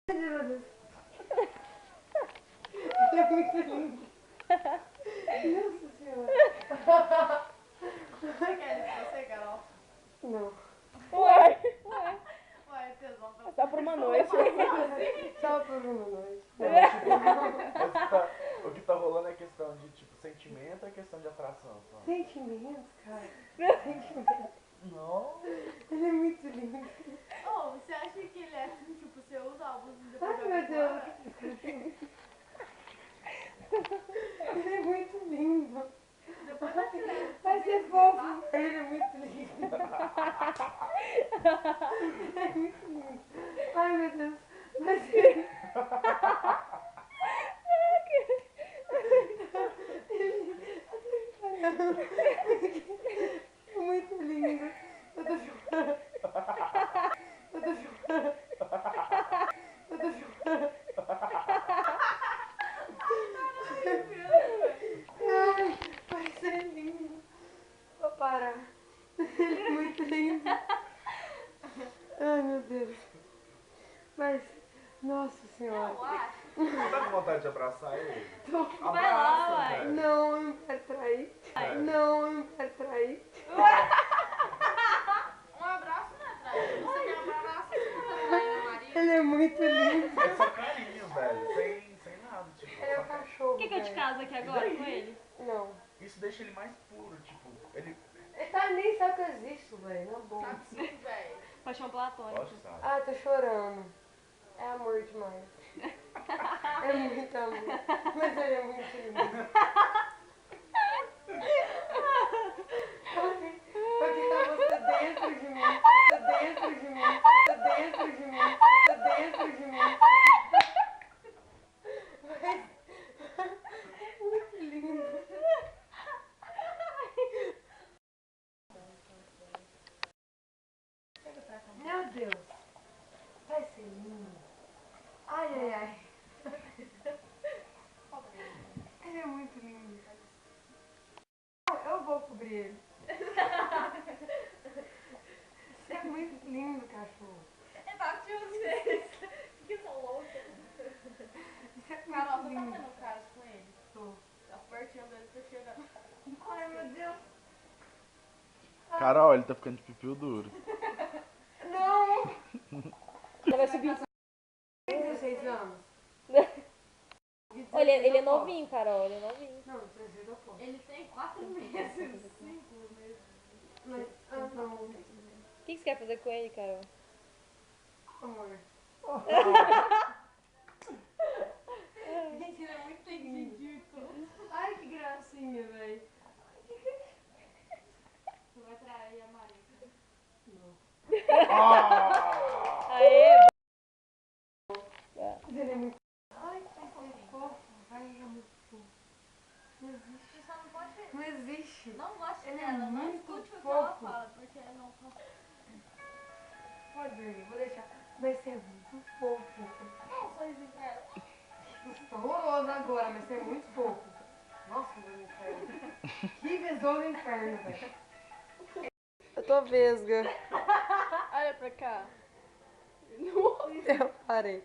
Meu Deus. Ele é muito lindo. Nossa senhora. Você quer você, Carol? Não. Ué, Ué, tesão pra... só por uma noite. Só por uma noite. O que tá rolando é questão de, tipo, sentimento ou é questão de atração? Só? Sentimentos, cara. Sentimentos. Não. Ele é muito lindo. Oh, você acha que ele é assim, tipo, você usa álbuns e depois Ai, joga meu Deus. fora? Ele é muito lindo. Depois você leva. Vai ser fofo. Ele é muito lindo. Ele é muito lindo. Ai, meu Deus. Vai ser... É muito lindo. Eu tô chorando. Eu tô chorando. Eu tô chorando. Ai, vai ser lindo. Vou parar. Ele é muito lindo. Ai, meu Deus. Mas, nossa senhora. Eu acho. Você tá com vontade de abraçar ele? Tô... Vai lá, uai. velho. Não, eu não quero trair. Sério? Não, eu não quero trair. Um abraço não é trair. Você quer um abraço, você não tá traindo o marido. Ele é muito lindo. É só carinho, velho. Sem nada, tipo. Ele é só um carinho. cachorro. Quer que eu te velho. case aqui agora com ele? Não. Isso deixa ele mais puro, tipo. Ele. Ele tá, nem sabe que eu existo, velho. Na boa. Sabe sim, velho. Paixão platônica. Lógico, sabe? Ah, tô chorando. É amor demais. É muito amor. Mas ele é muito lindo. Porque tá você dentro de mim. Tá dentro de mim. Tá dentro de mim. Tá dentro de mim. Mas... Muito lindo. Meu Deus. Vai ser lindo. Ai, ai, ai. Ele é muito lindo. Eu vou cobrir ele. Você é muito lindo, cachorro. É bate vocês. Que são loucas. Você é Carol, muito você tá lindo. tendo caso com ele? Tô. Tá flirtando ele, você chega... Ai, meu Deus. Carol, ele tá ficando de pipiu duro. Não. Ela vai subir. Tem 16 anos? Olha, ele é novinho, Carol, ele é novinho. Não, 16 eu posso. Ele tem 4 meses, 5 meses. Mas, não. O que você quer fazer com ele, Carol? Amor. Gente, ele é muito lindo. Ridículo. Ai, que gracinha, velho. Você vai trair a Marisa. Aê! Mas ele é muito... Ai, vai ser fofo. Vai, é muito fofo. Não existe. Você só não pode... Não existe. Não goste Ele é dela, não muito escute o que ela fofo. fala, porque não... Pode ver, vou deixar. Vai ser muito fofo. Não, só isso pra ela. Estou horroroso agora, mas é muito fofo. Nossa, meu inferno. Que vesou no inferno, velho. Eu tô vesga. Olha pra cá. Eu parei.